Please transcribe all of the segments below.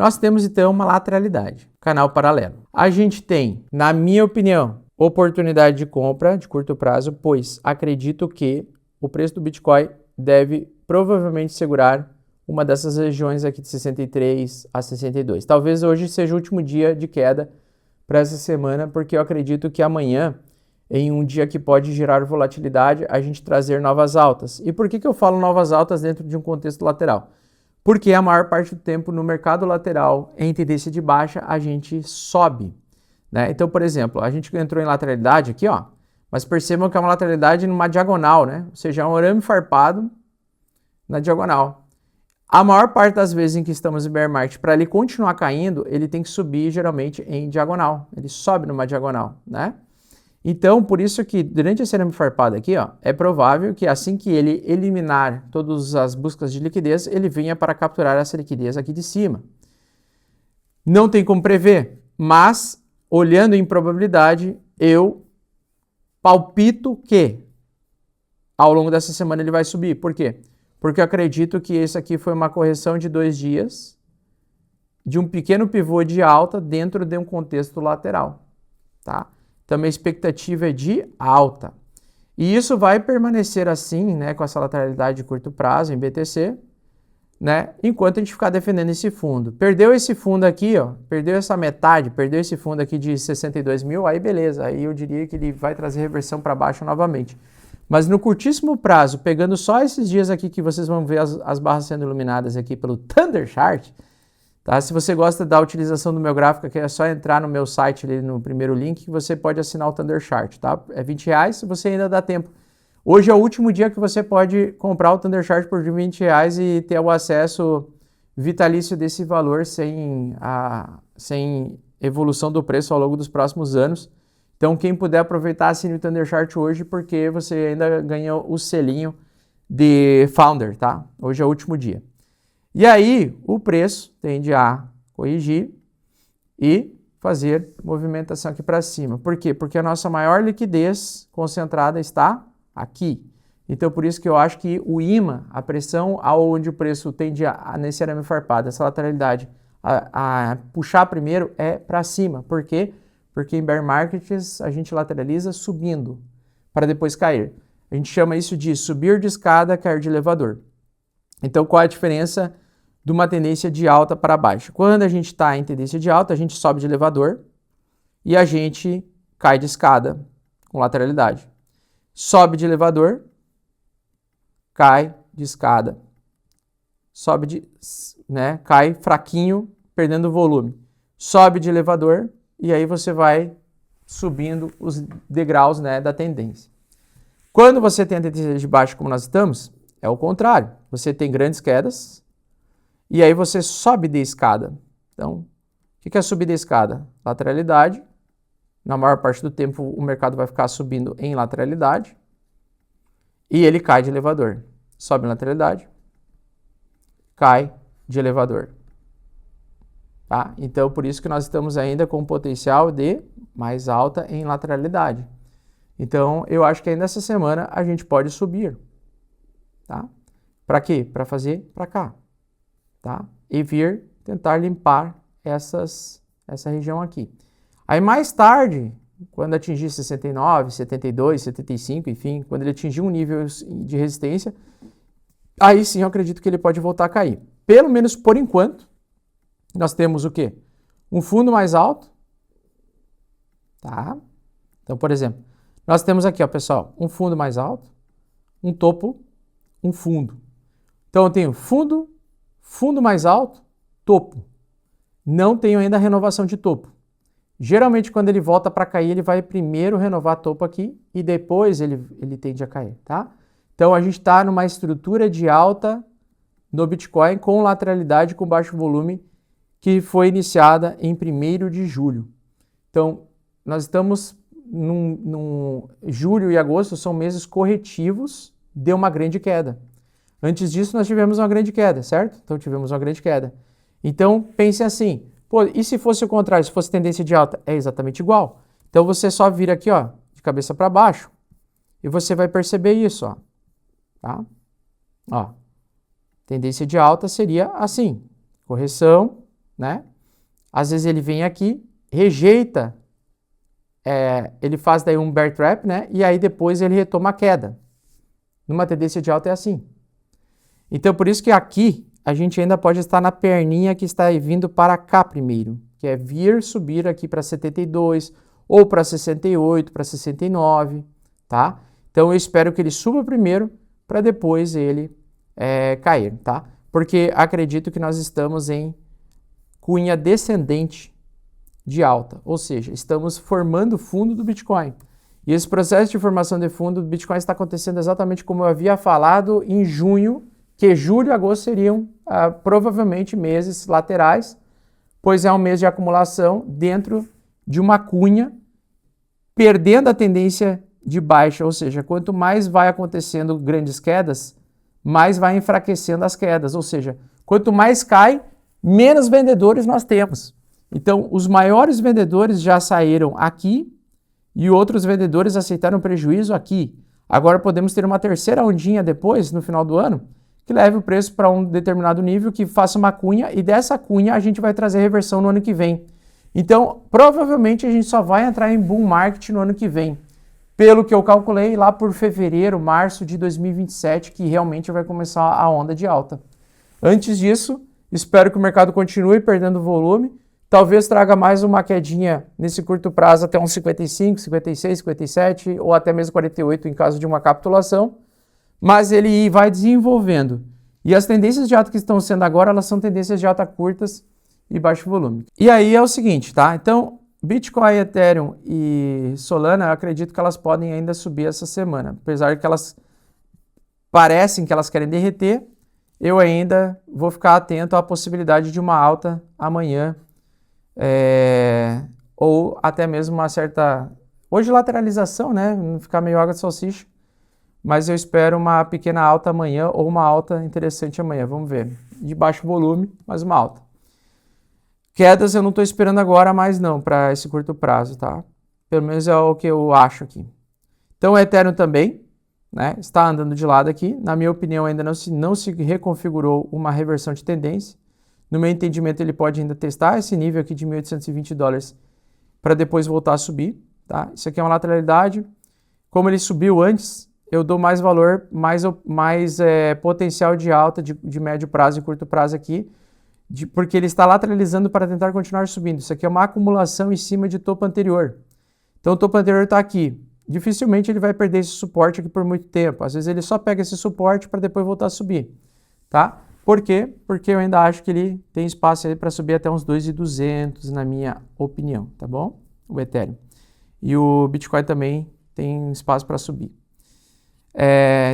Nós temos então uma lateralidade, canal paralelo. A gente tem, na minha opinião, oportunidade de compra de curto prazo, pois acredito que o preço do Bitcoin deve provavelmente segurar uma dessas regiões aqui de 63 a 62. Talvez hoje seja o último dia de queda para essa semana, porque eu acredito que amanhã, em um dia que pode gerar volatilidade, a gente trazer novas altas. E por que eu falo novas altas dentro de um contexto lateral? Porque a maior parte do tempo no mercado lateral, em tendência de baixa, a gente sobe, né? Então, por exemplo, a gente entrou em lateralidade aqui, ó, mas percebam que é uma lateralidade numa diagonal, né? Ou seja, é um arame farpado na diagonal. A maior parte das vezes em que estamos em bear market, para ele continuar caindo, ele tem que subir geralmente em diagonal. Ele sobe numa diagonal, né? Então, por isso que durante esse arame farpado aqui, ó, é provável que assim que ele eliminar todas as buscas de liquidez, ele venha para capturar essa liquidez aqui de cima. Não tem como prever, mas olhando em probabilidade, eu palpito que ao longo dessa semana ele vai subir. Por quê? Porque eu acredito que esse aqui foi uma correção de 2 dias, de um pequeno pivô de alta dentro de um contexto lateral, tá? Então, minha expectativa é de alta. E isso vai permanecer assim, né, com essa lateralidade de curto prazo em BTC, né, enquanto a gente ficar defendendo esse fundo. Perdeu esse fundo aqui, ó, perdeu essa metade, perdeu esse fundo aqui de 62 mil, aí beleza, aí eu diria que ele vai trazer reversão para baixo novamente. Mas no curtíssimo prazo, pegando só esses dias aqui que vocês vão ver as barras sendo iluminadas aqui pelo Thunder Chart, tá? Se você gosta da utilização do meu gráfico, aqui é só entrar no meu site ali no primeiro link que você pode assinar o Thunder Chart, tá? É R$20 se você ainda dá tempo. Hoje é o último dia que você pode comprar o Thunder Chart por R$20 e ter o acesso vitalício desse valor sem evolução do preço ao longo dos próximos anos. Então, quem puder aproveitar, assine o Thunder Chart hoje, porque você ainda ganha o selinho de Founder, tá? Hoje é o último dia. E aí, o preço tende a corrigir e fazer movimentação aqui para cima. Por quê? Porque a nossa maior liquidez concentrada está aqui. Então, por isso que eu acho que o imã, a pressão aonde o preço tende nesse arame farpado, essa lateralidade, a puxar primeiro é para cima. Por quê? Porque em bear markets a gente lateraliza subindo para depois cair. A gente chama isso de subir de escada, cair de elevador. Então, qual é a diferença de uma tendência de alta para baixo? Quando a gente está em tendência de alta, a gente sobe de elevador e a gente cai de escada com lateralidade. Sobe de elevador, cai de escada. Sobe de, né, cai fraquinho, perdendo volume. Sobe de elevador e aí você vai subindo os degraus, né, da tendência. Quando você tem a tendência de baixo como nós estamos, é o contrário. Você tem grandes quedas e aí você sobe de escada. Então, o que é subir de escada? Lateralidade. Na maior parte do tempo o mercado vai ficar subindo em lateralidade e ele cai de elevador. Sobe em lateralidade, cai de elevador. Tá? Então, por isso que nós estamos ainda com um potencial de mais alta em lateralidade. Então, eu acho que ainda essa semana a gente pode subir. Tá? Para quê? Para fazer para cá. Tá? E vir tentar limpar essa região aqui. Aí mais tarde, quando atingir 69, 72, 75, enfim, quando ele atingir um nível de resistência, aí sim eu acredito que ele pode voltar a cair. Pelo menos por enquanto, nós temos o quê? Um fundo mais alto. Tá? Então, por exemplo, nós temos aqui, ó, pessoal, um fundo mais alto, um topo, um fundo. Então, eu tenho fundo, fundo mais alto, topo. Não tenho ainda a renovação de topo. Geralmente, quando ele volta para cair, ele vai primeiro renovar topo aqui e depois ele tende a cair, tá? Então, a gente está numa estrutura de alta no Bitcoin com lateralidade, com baixo volume, que foi iniciada em 1º de julho. Então, nós estamos num julho e agosto, são meses corretivos de uma grande queda. Antes disso, nós tivemos uma grande queda, certo? Então, tivemos uma grande queda. Então, pense assim, pô, e se fosse o contrário, se fosse tendência de alta? É exatamente igual. Então, você só vira aqui, ó, de cabeça para baixo, e você vai perceber isso, ó. Tá? Ó, tendência de alta seria assim, correção, né? Às vezes ele vem aqui, rejeita, ele faz daí um bear trap, né? E aí depois ele retoma a queda. Numa tendência de alta é assim. Então por isso que aqui a gente ainda pode estar na perninha que está vindo para cá primeiro, que é vir subir aqui para 72 ou para 68, para 69, tá? Então eu espero que ele suba primeiro para depois ele cair, tá? Porque acredito que nós estamos em cunha descendente de alta, ou seja, estamos formando o fundo do Bitcoin. E esse processo de formação de fundo do Bitcoin está acontecendo exatamente como eu havia falado em junho, que julho e agosto seriam provavelmente meses laterais, pois é um mês de acumulação dentro de uma cunha, perdendo a tendência de baixa, ou seja, quanto mais vai acontecendo grandes quedas, mais vai enfraquecendo as quedas, ou seja, quanto mais cai, menos vendedores nós temos. Então, os maiores vendedores já saíram aqui e outros vendedores aceitaram prejuízo aqui. Agora podemos ter uma terceira ondinha depois, no final do ano, que leve o preço para um determinado nível, que faça uma cunha, e dessa cunha a gente vai trazer reversão no ano que vem. Então, provavelmente a gente só vai entrar em bull market no ano que vem. Pelo que eu calculei, lá por fevereiro, março de 2027, que realmente vai começar a onda de alta. Antes disso, espero que o mercado continue perdendo volume, talvez traga mais uma quedinha nesse curto prazo até uns 55, 56, 57 ou até mesmo 48 em caso de uma capitulação, mas ele vai desenvolvendo. E as tendências de alta que estão sendo agora, elas são tendências de alta curtas e baixo volume. E aí é o seguinte, tá? Então, Bitcoin, Ethereum e Solana, eu acredito que elas podem ainda subir essa semana. Apesar que elas parecem que elas querem derreter, eu ainda vou ficar atento à possibilidade de uma alta amanhã, ou até mesmo uma certa... Hoje lateralização, né? Não ficar meio água de salsicha. Mas eu espero uma pequena alta amanhã ou uma alta interessante amanhã. Vamos ver. De baixo volume, mas uma alta. Quedas eu não estou esperando agora mais não, para esse curto prazo, tá? Pelo menos é o que eu acho aqui. Então o Ethereum também, né? Está andando de lado aqui. Na minha opinião, ainda não se reconfigurou uma reversão de tendência. No meu entendimento, ele pode ainda testar esse nível aqui de $1.820 para depois voltar a subir, tá? Isso aqui é uma lateralidade. Como ele subiu antes, eu dou mais valor, mais potencial de alta de médio prazo e curto prazo aqui, porque ele está lateralizando para tentar continuar subindo. Isso aqui é uma acumulação em cima de topo anterior. Então o topo anterior está aqui. Dificilmente ele vai perder esse suporte aqui por muito tempo. Às vezes ele só pega esse suporte para depois voltar a subir, tá? Por quê? Porque eu ainda acho que ele tem espaço aí para subir até uns 2.200, na minha opinião, tá bom? O Ethereum. E o Bitcoin também tem espaço para subir.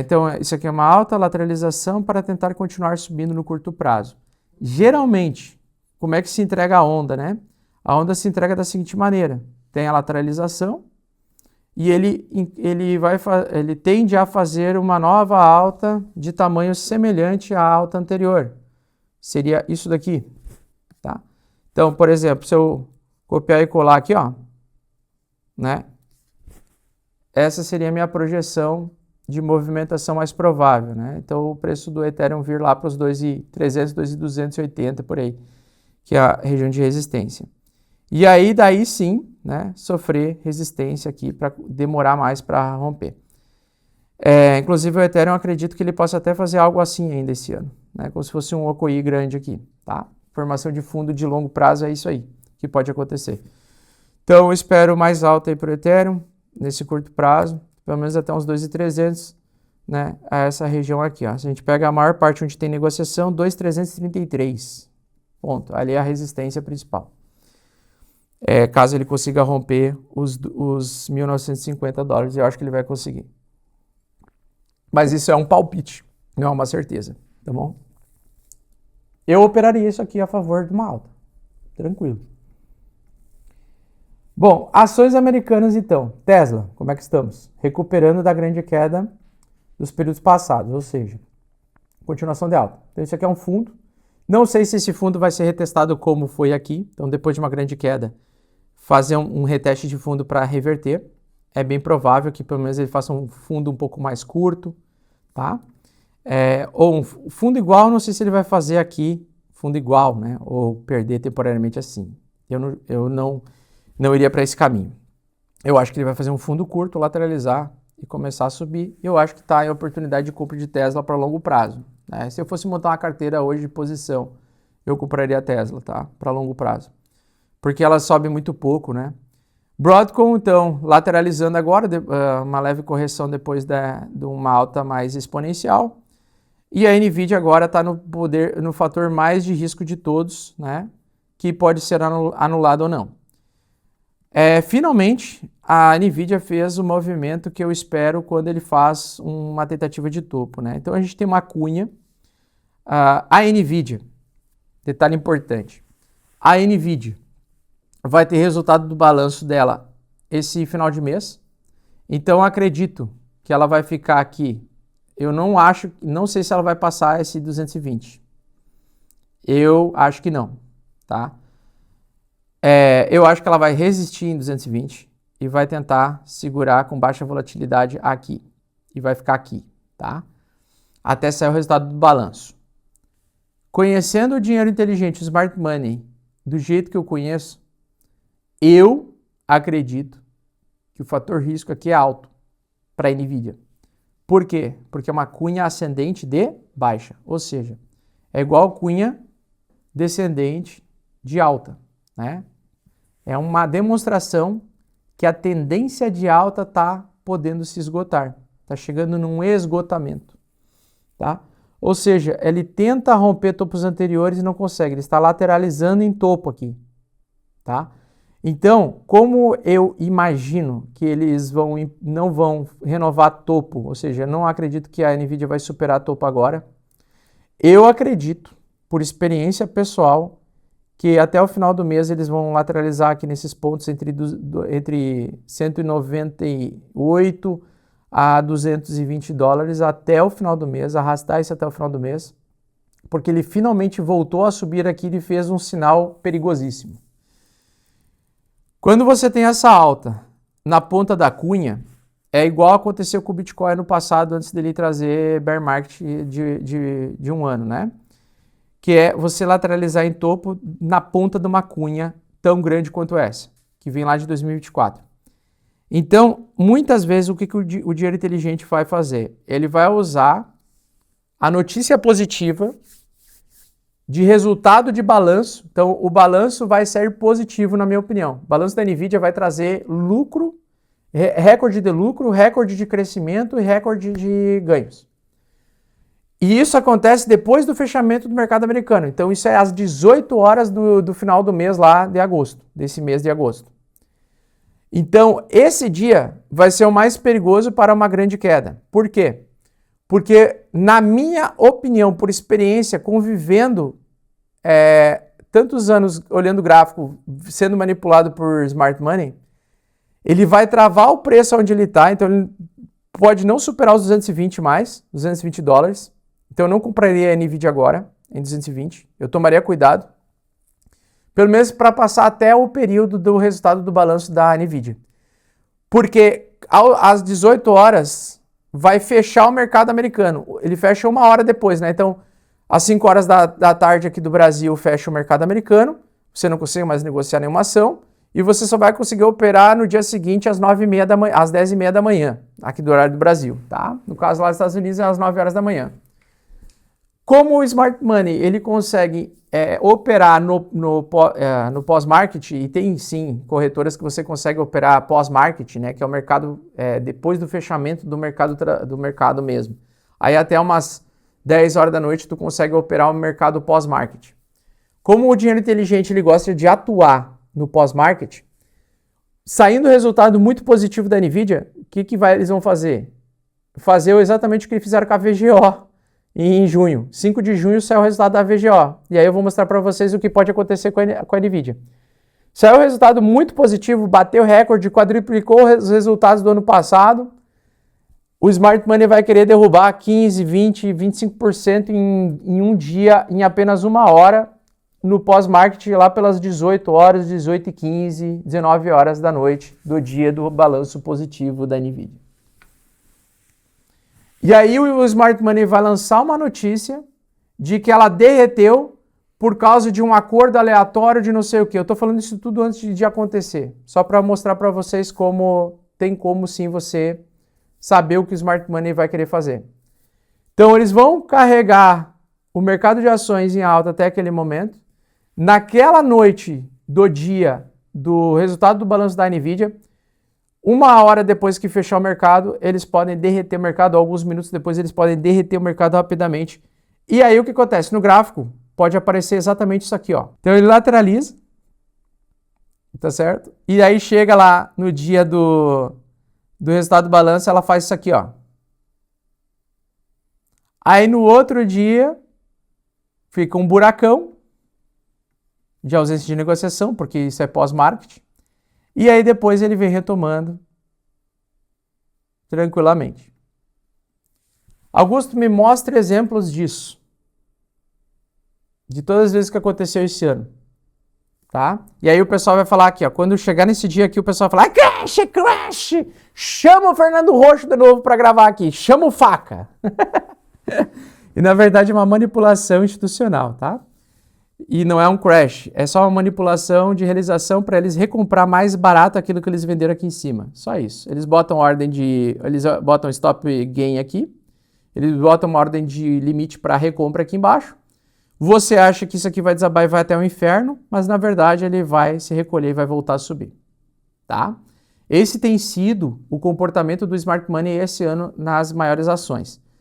Então, isso aqui é uma alta lateralização para tentar continuar subindo no curto prazo. Geralmente, como é que se entrega a onda, né? A onda se entrega da seguinte maneira: tem a lateralização e ele tende a fazer uma nova alta de tamanho semelhante à alta anterior. Seria isso daqui, tá? Então, por exemplo, se eu copiar e colar aqui, ó, né? Essa seria a minha projeção de movimentação mais provável, né? Então o preço do Ethereum vir lá para os 2.300, 2.280 por aí, que é a região de resistência. E aí daí sim, né, sofrer resistência aqui para demorar mais para romper. Inclusive o Ethereum, eu acredito que ele possa até fazer algo assim ainda esse ano, né? Como se fosse um OKI grande aqui, tá? Formação de fundo de longo prazo é isso aí que pode acontecer. Então eu espero mais alta aí para o Ethereum nesse curto prazo, pelo menos até uns 2.300, né, a essa região aqui, ó. Se a gente pega a maior parte onde tem negociação, 2.333, ponto, ali é a resistência principal. Caso ele consiga romper os $1.950, eu acho que ele vai conseguir. Mas isso é um palpite, não é uma certeza, tá bom? Eu operaria isso aqui a favor de uma alta, tranquilo. Bom, ações americanas então. Tesla, como é que estamos? Recuperando da grande queda dos períodos passados, ou seja, continuação de alta. Então esse aqui é um fundo. Não sei se esse fundo vai ser retestado como foi aqui. Então depois de uma grande queda, fazer um reteste de fundo para reverter. É bem provável que pelo menos ele faça um fundo um pouco mais curto, tá? Ou um fundo igual, não sei se ele vai fazer aqui, fundo igual, né? Ou perder temporariamente assim. Eu não iria para esse caminho. Eu acho que ele vai fazer um fundo curto, lateralizar e começar a subir. Eu acho que está em oportunidade de compra de Tesla para longo prazo, né? Se eu fosse montar uma carteira hoje de posição, eu compraria a Tesla, tá? Para longo prazo. Porque ela sobe muito pouco, né? Broadcom, então, lateralizando agora, uma leve correção depois de uma alta mais exponencial. E a NVIDIA agora está no fator mais de risco de todos, né? Que pode ser anulado ou não. Finalmente, a NVIDIA fez o movimento que eu espero quando ele faz uma tentativa de topo, né? Então a gente tem uma cunha. A NVIDIA, detalhe importante, a NVIDIA vai ter resultado do balanço dela esse final de mês. Então acredito que ela vai ficar aqui. Eu não sei se ela vai passar esse 220. Eu acho que não, tá? Eu acho que ela vai resistir em 220 e vai tentar segurar com baixa volatilidade aqui. E vai ficar aqui, tá? Até sair o resultado do balanço. Conhecendo o dinheiro inteligente, o smart money, do jeito que eu conheço, eu acredito que o fator risco aqui é alto para a NVIDIA. Por quê? Porque é uma cunha ascendente de baixa, ou seja, é igual cunha descendente de alta, né? É uma demonstração que a tendência de alta está podendo se esgotar, está chegando num esgotamento, tá? Ou seja, ele tenta romper topos anteriores e não consegue, ele está lateralizando em topo aqui, tá? Então, como eu imagino que eles não vão renovar topo, ou seja, eu não acredito que a NVIDIA vai superar topo agora, eu acredito, por experiência pessoal, que até o final do mês eles vão lateralizar aqui nesses pontos entre 198 a 220 dólares até o final do mês, arrastar isso até o final do mês, porque ele finalmente voltou a subir aqui e fez um sinal perigosíssimo. Quando você tem essa alta na ponta da cunha, é igual aconteceu com o Bitcoin no passado, antes dele trazer bear market de um ano, né? Que é você lateralizar em topo na ponta de uma cunha tão grande quanto essa, que vem lá de 2024. Então, muitas vezes, o que o dinheiro inteligente vai fazer? Ele vai usar a notícia positiva de resultado de balanço. Então, o balanço vai ser positivo, na minha opinião. O balanço da NVIDIA vai trazer lucro, recorde de lucro, recorde de crescimento e recorde de ganhos. E isso acontece depois do fechamento do mercado americano. Então, isso é às 18 horas do final do mês lá de agosto, desse mês de agosto. Então, esse dia vai ser o mais perigoso para uma grande queda. Por quê? Porque, na minha opinião, por experiência, convivendo tantos anos olhando o gráfico, sendo manipulado por smart money, ele vai travar o preço onde ele está, então ele pode não superar os 220 mais, 220 dólares. Então eu não compraria a NVIDIA agora, em 220, eu tomaria cuidado, pelo menos para passar até o período do resultado do balanço da NVIDIA. Porque às 18 horas vai fechar o mercado americano, ele fecha uma hora depois, né? Então, às 5 horas da tarde aqui do Brasil fecha o mercado americano, você não consegue mais negociar nenhuma ação, e você só vai conseguir operar no dia seguinte às 9h30 da manhã, às 10h30 da manhã, aqui do horário do Brasil, tá? No caso lá dos Estados Unidos é às 9 horas da manhã. Como o Smart Money ele consegue operar no pós-market, e tem sim corretoras que você consegue operar pós-market, né, que é o mercado depois do fechamento do mercado mesmo. Aí até umas 10 horas da noite tu consegue operar o mercado pós-market. Como o dinheiro inteligente ele gosta de atuar no pós-market, saindo resultado muito positivo da NVIDIA, o que eles vão fazer? Fazer exatamente o que eles fizeram com a VGO em junho. 5 de junho saiu o resultado da VGO. E aí eu vou mostrar para vocês o que pode acontecer com a NVIDIA. Saiu um resultado muito positivo, bateu recorde, quadruplicou os resultados do ano passado. O Smart Money vai querer derrubar 15, 20, 25% em um dia, em apenas uma hora, no pós-market, lá pelas 18 horas, 18h15, 19 horas da noite, do dia do balanço positivo da NVIDIA. E aí o Smart Money vai lançar uma notícia de que ela derreteu por causa de um acordo aleatório de não sei o que. Eu estou falando isso tudo antes de acontecer, só para mostrar para vocês como tem como sim você saber o que o Smart Money vai querer fazer. Então eles vão carregar o mercado de ações em alta até aquele momento. Naquela noite do dia do resultado do balanço da Nvidia, 1 hora depois que fechar o mercado, eles podem derreter o mercado, alguns minutos depois eles podem derreter o mercado rapidamente. E aí o que acontece? No gráfico pode aparecer exatamente isso aqui, ó. Então ele lateraliza, tá certo? E aí chega lá no dia do resultado do balanço, ela faz isso aqui, ó. Aí no outro dia fica um buracão de ausência de negociação, porque isso é pós-market. E aí depois ele vem retomando tranquilamente. Augusto, me mostre exemplos disso. De todas as vezes que aconteceu esse ano. Tá? E aí o pessoal vai falar aqui, ó. Quando chegar nesse dia aqui, o pessoal vai falar: crash, crash! Chama o Fernando Roxo de novo para gravar aqui. Chama o Faca. E na verdade é uma manipulação institucional, tá? E não é um crash, é só uma manipulação de realização para eles recomprar mais barato aquilo que eles venderam aqui em cima. Só isso. Eles botam eles botam stop gain aqui, eles botam uma ordem de limite para recompra aqui embaixo. Você acha que isso aqui vai desabar e vai até o inferno, mas na verdade ele vai se recolher e vai voltar a subir, tá? Esse tem sido o comportamento do Smart Money esse ano nas maiores ações.